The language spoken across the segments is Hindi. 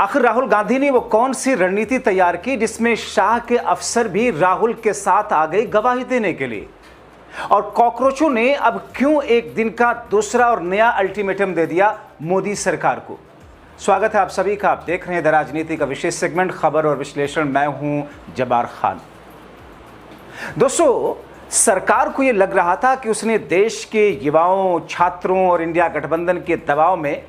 आखिर राहुल गांधी ने वो कौन सी रणनीति तैयार की जिसमें शाह के अफसर भी राहुल के साथ आ गए गवाही देने के लिए? और कॉकरोचों ने अब क्यों एक दिन का दूसरा और नया अल्टीमेटम दे दिया मोदी सरकार को? स्वागत है आप सभी का। आप देख रहे हैं द राजनीति का विशेष सेगमेंट खबर और विश्लेषण। मैं हूं जब्बार खान। दोस्तों, सरकार को यह लग रहा था कि उसने देश के युवाओं, छात्रों और इंडिया गठबंधन के दबाव में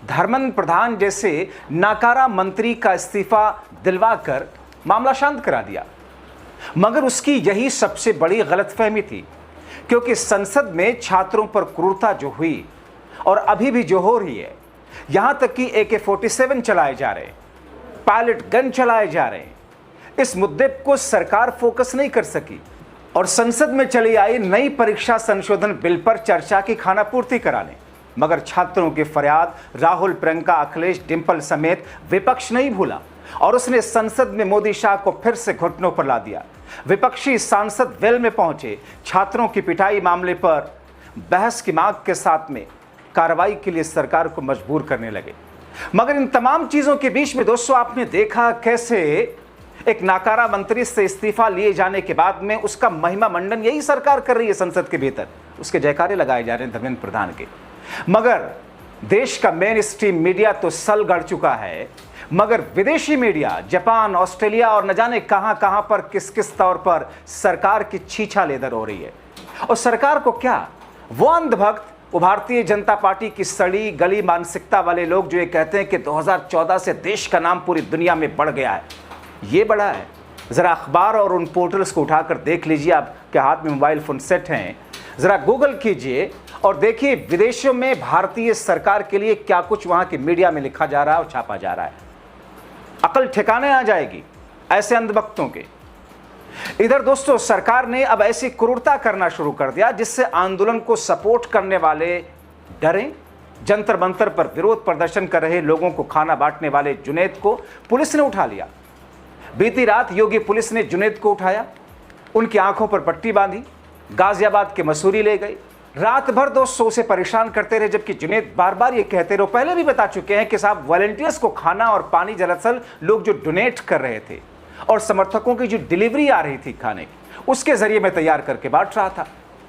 धर्मेंद्र प्रधान जैसे नाकारा मंत्री का इस्तीफा दिलवाकर मामला शांत करा दिया। मगर उसकी यही सबसे बड़ी गलतफहमी थी, क्योंकि संसद में छात्रों पर क्रूरता जो हुई और अभी भी जो हो रही है, यहां तक कि AK-47 चलाए जा रहे, पायलट गन चलाए जा रहे हैं, इस मुद्दे को सरकार फोकस नहीं कर सकी और संसद में चली आई नई परीक्षा संशोधन बिल पर चर्चा की खानापूर्ति कराने। मगर छात्रों की फरियाद राहुल, प्रियंका, अखिलेश, डिंपल समेत विपक्ष नहीं भूला और उसने संसद में मोदी शाह को फिर से घुटनों पर ला दिया। विपक्षी सांसद वेल में पहुंचे, छात्रों की पिटाई मामले पर बहस की मांग के साथ में कार्रवाई के लिए सरकार को मजबूर करने लगे। मगर इन तमाम चीजों के बीच में दोस्तों, आपने देखा कैसे एक नाकारा मंत्री से इस्तीफा लिए जाने के बाद में उसका महिमा मंडन यही सरकार कर रही है संसद के भीतर। उसके जयकारे लगाए जा रहे हैं धर्मेंद्र प्रधान के। मगर देश का मेन स्ट्रीम मीडिया तो सल गड़ चुका है, मगर विदेशी मीडिया जापान, ऑस्ट्रेलिया और न जाने कहां पर किस किस तौर पर सरकार की छीछा लेदर हो रही है। और सरकार को क्या, वो अंधभक्त, वो भारतीय जनता पार्टी की सड़ी गली मानसिकता वाले लोग जो ये कहते हैं कि 2014 से देश का नाम पूरी दुनिया में बढ़ गया है, ये बड़ा है। जरा अखबार और उन पोर्टल्स को उठाकर देख लीजिए। आपके हाथ में मोबाइल फोन सेट हैं, जरा गूगल कीजिए और देखिए विदेशों में भारतीय सरकार के लिए क्या कुछ वहां की मीडिया में लिखा जा रहा है और छापा जा रहा है। अकल ठिकाने आ जाएगी ऐसे अंधभक्तों के। इधर दोस्तों, सरकार ने अब ऐसी क्रूरता करना शुरू कर दिया जिससे आंदोलन को सपोर्ट करने वाले डरे। जंतर मंतर पर विरोध प्रदर्शन कर रहे लोगों को खाना बांटने वाले जुनैद को पुलिस ने उठा लिया। बीती रात योगी पुलिस ने जुनैद को उठाया, उनकी आंखों पर पट्टी बांधी, गाजियाबाद के मसूरी ले गई। रात भर दोस्तों उसे परेशान करते रहे, जबकि जुनैद बार बार ये कहते रहे, पहले भी बता चुके हैं कि साहब वॉलंटियर्स को खाना और पानी दरअसल लोग जो डोनेट कर रहे थे और समर्थकों की जो डिलीवरी आ रही थी खाने की, उसके जरिए मैं तैयार करके बांट रहा था।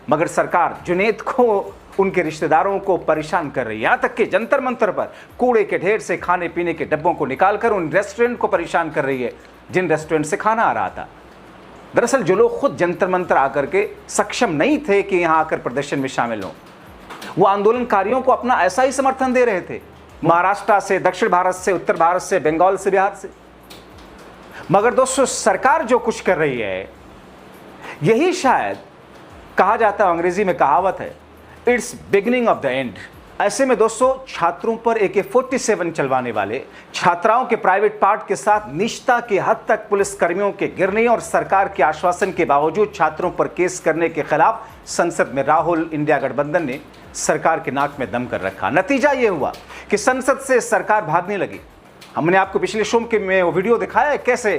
मगर सरकार जुनैद को, उनके रिश्तेदारों को परेशान कर रही है। यहां तक कि जंतर मंतर पर कूड़े के ढेर से खाने पीने के डब्बों को निकालकर उन रेस्टोरेंट को परेशान कर रही है जिन रेस्टोरेंट से खाना आ रहा था। दरअसल जो लोग खुद जंतर मंतर आकर के सक्षम नहीं थे कि यहां आकर प्रदर्शन में शामिल हों, वो आंदोलनकारियों को अपना ऐसा ही समर्थन दे रहे थे, महाराष्ट्र से, दक्षिण भारत से, उत्तर भारत से, बंगाल से, बिहार से। मगर दोस्तों, सरकार जो कुछ कर रही है, यही शायद कहा जाता है, अंग्रेजी में कहावत है, it's beginning of the end. ऐसे में दोस्तों, छात्रों पर AK-47 चलवाने वाले, छात्राओं के प्राइवेट पार्ट के साथ निष्ठा की हद तक पुलिस कर्मियों के गिरने और सरकार के आश्वासन के बावजूद छात्रों पर केस करने के खिलाफ संसद में राहुल, इंडिया गठबंधन ने सरकार के नाक में दम कर रखा। नतीजा यह हुआ कि संसद से सरकार भागने लगी। हमने आपको पिछले शो में वो वीडियो दिखाया है कैसे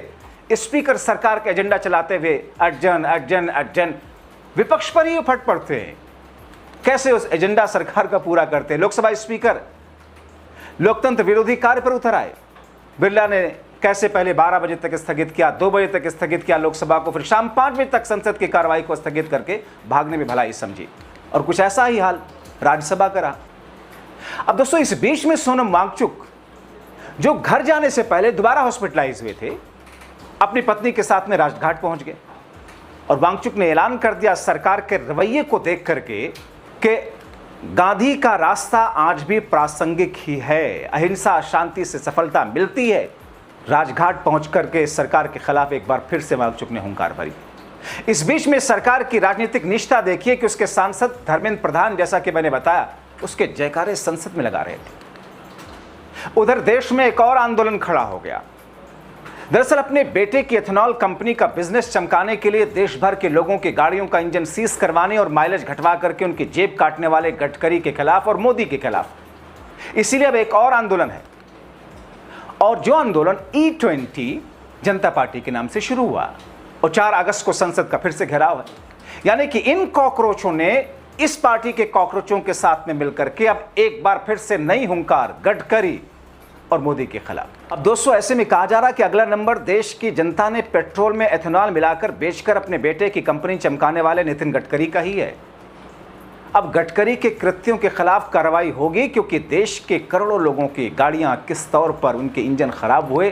स्पीकर सरकार का एजेंडा चलाते हुए अर्जन अर्जन अर्जन विपक्ष पर ही फट पड़ते हैं, कैसे उस एजेंडा सरकार का पूरा करते हैं। लोकसभा स्पीकर लोकतंत्र विरोधी कार्य पर उतर आए। बिरला ने कैसे पहले 12 बजे तक स्थगित किया, 2 बजे तक स्थगित किया लोकसभा को, फिर शाम 5 बजे तक संसद की कार्रवाई को स्थगित करके भागने में भलाई समझी। और कुछ ऐसा ही हाल राज्यसभा का रहा। अब दोस्तों, इस बीच में सोनम वांगचुक, जो घर जाने से पहले दोबारा हॉस्पिटलाइज हुए थे, अपनी पत्नी के साथ में राजघाट पहुंच गए और वांगचुक ने ऐलान कर दिया सरकार के रवैये को देख करके कि गांधी का रास्ता आज भी प्रासंगिक ही है, अहिंसा शांति से सफलता मिलती है। राजघाट पहुंच करके सरकार के खिलाफ एक बार फिर से वांगचुक ने हुंकार भरी। इस बीच में सरकार की राजनीतिक निष्ठा देखिए कि उसके सांसद धर्मेंद्र प्रधान, जैसा कि मैंने बताया, उसके जयकारे संसद में लगा रहे थे। उधर देश में एक और आंदोलन खड़ा हो गया। दरअसल अपने बेटे की एथेनॉल कंपनी का बिजनेस चमकाने के लिए देश भर के लोगों की गाड़ियों का इंजन सीज करवाने और माइलेज घटवा करके उनकी जेब काटने वाले गडकरी के खिलाफ और मोदी के खिलाफ, इसीलिए अब एक और आंदोलन है। और जो आंदोलन E20 जनता पार्टी के नाम से शुरू हुआ और 4 अगस्त को संसद का फिर से घेराव है। यानी कि इन कॉकरोचों ने इस पार्टी के कॉकरोचों के साथ में मिलकर के अब एक बार फिर से नई हुंकार गडकरी और मोदी के खिलाफ। अब दोस्तों, ऐसे में कहा जा रहा है कि अगला नंबर देश की जनता ने पेट्रोल में एथेनॉल मिलाकर बेचकर अपने बेटे की कंपनी चमकाने वाले नितिन गडकरी का ही है। अब गडकरी के कृत्यों के खिलाफ कार्रवाई होगी, क्योंकि देश के करोड़ों लोगों की गाड़ियां किस तौर पर उनके इंजन खराब हुए,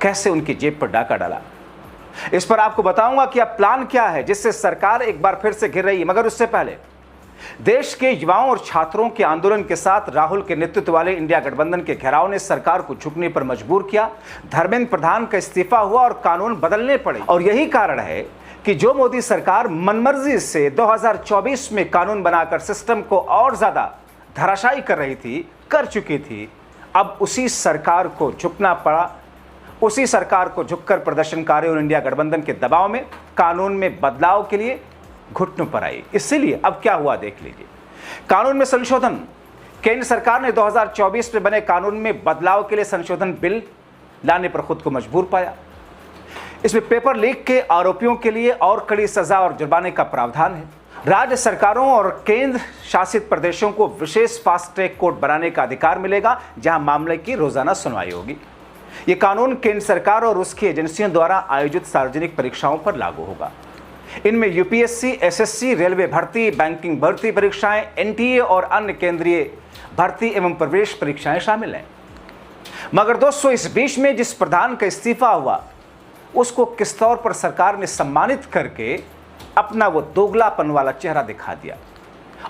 कैसे उनकी जेब पर डाका डाला। इस पर आपको बताऊंगा कि अब प्लान क्या है जिससे सरकार एक बार फिर से घिर रही है। मगर उससे पहले देश के युवाओं और छात्रों के आंदोलन के साथ राहुल के नेतृत्व वाले इंडिया गठबंधन के घेराव ने सरकार को झुकने पर मजबूर किया। धर्मेंद्र प्रधान का इस्तीफा हुआ और कानून बदलने पड़े। और यही कारण है कि जो मोदी सरकार मनमर्जी से 2024 में कानून बनाकर सिस्टम को और ज्यादा धराशायी कर रही थी, कर चुकी थी, अब उसी सरकार को झुकना पड़ा। उसी सरकार को झुककर प्रदर्शनकारियों और इंडिया गठबंधन के दबाव में कानून में बदलाव के लिए घुटनों पर आई। इसीलिए अब क्या हुआ देख लीजिए। कानून में संशोधन। केंद्र सरकार ने 2024 में बने कानून में बदलाव के लिए संशोधन बिल लाने पर खुद को मजबूर पाया। इसमें पेपर लीक के आरोपियों के लिए और कड़ी सजा और जुर्माने का प्रावधान है। राज्य सरकारों और केंद्र शासित प्रदेशों को विशेष फास्ट ट्रैक कोर्ट बनाने का अधिकार मिलेगा, जहां मामले की रोजाना सुनवाई होगी। यह कानून केंद्र सरकार और उसकी एजेंसियों द्वारा आयोजित सार्वजनिक परीक्षाओं पर लागू होगा। इनमें यूपीएससी, एसएससी, रेलवे भर्ती, बैंकिंग भर्ती परीक्षाएं, एनटीए और अन्य केंद्रीय भर्ती एवं प्रवेश परीक्षाएं शामिल हैं। मगर दोस्तों, इस बीच में जिस प्रधान का इस्तीफा हुआ उसको किस तौर पर सरकार ने सम्मानित करके अपना वो दोगलापन वाला चेहरा दिखा दिया।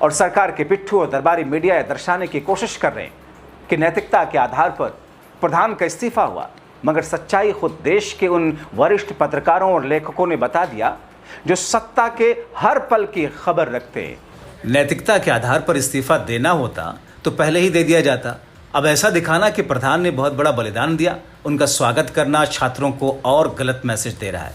और सरकार के पिट्ठू और दरबारी मीडिया यह दर्शाने की कोशिश कर रहे हैं कि नैतिकता के आधार पर प्रधान का इस्तीफा हुआ। मगर सच्चाई खुद देश के उन वरिष्ठ पत्रकारों और लेखकों ने बता दिया जो सत्ता के हर पल की खबर रखते हैं। नैतिकता के आधार पर इस्तीफा देना होता तो पहले ही दे दिया जाता। अब ऐसा दिखाना कि प्रधान ने बहुत बड़ा बलिदान दिया, उनका स्वागत करना छात्रों को और गलत मैसेज दे रहा है।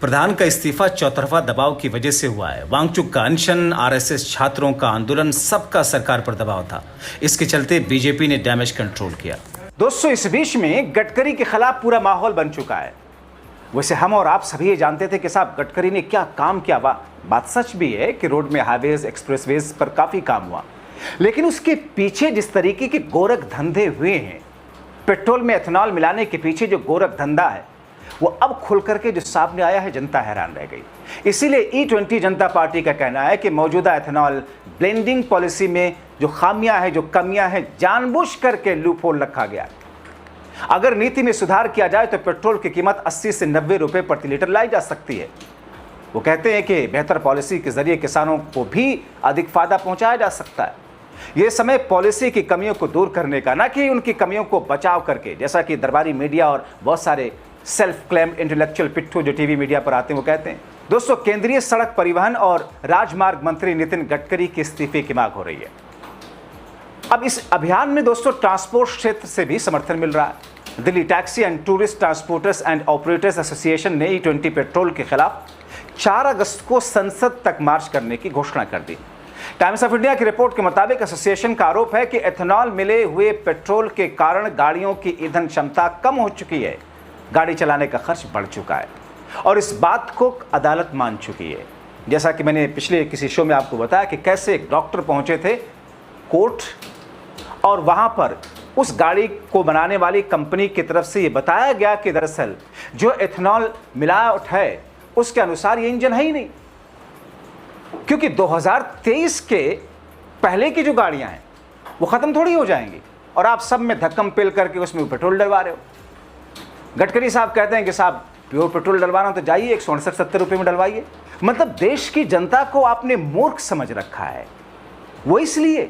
प्रधान का इस्तीफा चौतरफा दबाव की वजह से हुआ है। वांगचुक का अनशन, आरएसएस छात्रों का आंदोलन, सबका सरकार पर दबाव था। इसके चलते बीजेपी ने डैमेज कंट्रोल किया। दोस्तों, इस बीच में गडकरी के खिलाफ पूरा माहौल बन चुका है। वैसे हम और आप सभी ये जानते थे कि साहब गडकरी ने क्या काम किया। बात सच भी है कि रोड में हाईवेज, एक्सप्रेसवेज पर काफी काम हुआ, लेकिन उसके पीछे जिस तरीके के गोरख धंधे हुए हैं, पेट्रोल में एथेनॉल मिलाने के पीछे जो गोरख धंधा है वो अब खुल करके जो सामने आया है, जनता हैरान रह गई। इसीलिए E20 जनता पार्टी का कहना है कि मौजूदा एथेनॉल ब्लेंडिंग पॉलिसी में जो खामियां हैं, जो कमियां हैं, जानबूझ करके लूपहोल रखा गया। अगर नीति में सुधार किया जाए तो पेट्रोल की कीमत 80 से 90 रुपए प्रति लीटर लाई जा सकती है। वो कहते हैं कि बेहतर पॉलिसी के जरिए किसानों को भी अधिक फायदा पहुंचाया जा सकता है। यह समय पॉलिसी की कमियों को दूर करने का, ना कि उनकी कमियों को बचाव करके, जैसा कि दरबारी मीडिया और बहुत सारे सेल्फ क्लेम इंटेलेक्चुअल पिट्ठू जो टीवी मीडिया पर आते हैं वो कहते हैं। दोस्तों, केंद्रीय सड़क परिवहन और राजमार्ग मंत्री नितिन गडकरी के इस्तीफे की मांग हो रही है। अब इस अभियान में दोस्तों ट्रांसपोर्ट क्षेत्र से भी समर्थन मिल रहा है। Delhi taxi and tourist transporters and operators association ने E20 पेट्रोल के खिलाफ 4 अगस्त को संसद तक मार्च करने की घोषणा कर दी। टाइम्स ऑफ इंडिया की रिपोर्ट के मुताबिक एसोसिएशन का आरोप है कि एथेनॉल मिले हुए पेट्रोल के कारण गाड़ियों की ईंधन क्षमता कम हो चुकी है, गाड़ी चलाने का खर्च बढ़ चुका है और इस बात को अदालत मान चुकी है। जैसा कि मैंने पिछले किसी शो में आपको बताया कि कैसे एक डॉक्टर पहुंचे थे कोर्ट और वहां पर उस गाड़ी को बनाने वाली कंपनी की तरफ से ये बताया गया कि दरअसल जो एथेनॉल मिलावट है उसके अनुसार ये इंजन है ही नहीं, क्योंकि 2023 के पहले की जो गाड़ियां हैं वो खत्म थोड़ी हो जाएंगी और आप सब में धक्कम पेल करके उसमें पेट्रोल डलवा रहे हो। गडकरी साहब कहते हैं कि साहब प्योर पेट्रोल डलवाना तो जाइए 169-70 रुपये में डलवाइए। मतलब देश की जनता को आपने मूर्ख समझ रखा है। वो इसलिए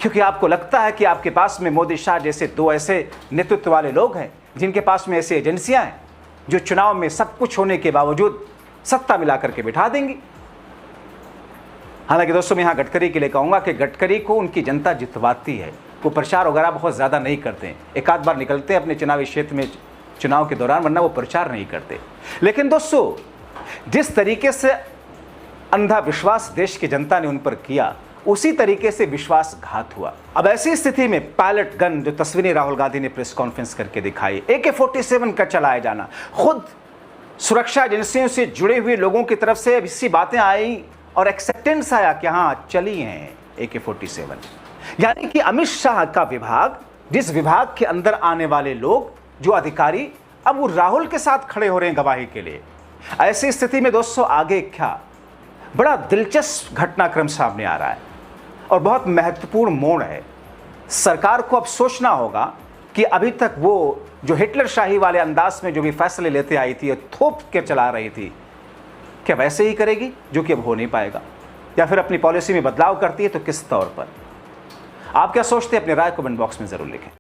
क्योंकि आपको लगता है कि आपके पास में मोदी शाह जैसे 2 ऐसे नेतृत्व वाले लोग हैं जिनके पास में ऐसी एजेंसियां हैं जो चुनाव में सब कुछ होने के बावजूद सत्ता मिला करके बिठा देंगी। हालांकि दोस्तों मैं यहां गडकरी के लिए कहूंगा कि गडकरी को उनकी जनता जितवाती है। वो प्रचार वगैरह बहुत ज़्यादा नहीं करते हैं, एक आध बार निकलते हैं अपने चुनावी क्षेत्र में चुनाव के दौरान, वरना वो प्रचार नहीं करते। लेकिन दोस्तों जिस तरीके से अंधा विश्वास देश की जनता ने उन पर किया उसी तरीके से विश्वासघात हुआ। अब ऐसी स्थिति में पायलट गन जो तस्वीरें राहुल गांधी ने प्रेस कॉन्फ्रेंस करके दिखाई, AK-47 का चलाया जाना, खुद सुरक्षा एजेंसियों से जुड़े हुए लोगों की तरफ से इसी बातें आई और एक्सेप्टेंस आया कि हाँ चली हैं AK-47, यानी कि अमित शाह का विभाग जिस विभाग के अंदर आने वाले लोग, जो अधिकारी, अब वो राहुल के साथ खड़े हो रहे हैं गवाही के लिए। ऐसी स्थिति में दोस्तों आगे क्या बड़ा दिलचस्प घटनाक्रम सामने आ रहा है और बहुत महत्वपूर्ण मोड़ है। सरकार को अब सोचना होगा कि अभी तक वो जो हिटलर शाही वाले अंदाज में जो भी फैसले लेते आई थी, थोप के चला रही थी, क्या वैसे ही करेगी, जो कि अब हो नहीं पाएगा, या फिर अपनी पॉलिसी में बदलाव करती है तो किस तौर पर। आप क्या सोचते हैं, अपनी राय कमेंट बॉक्स में जरूर लिखें।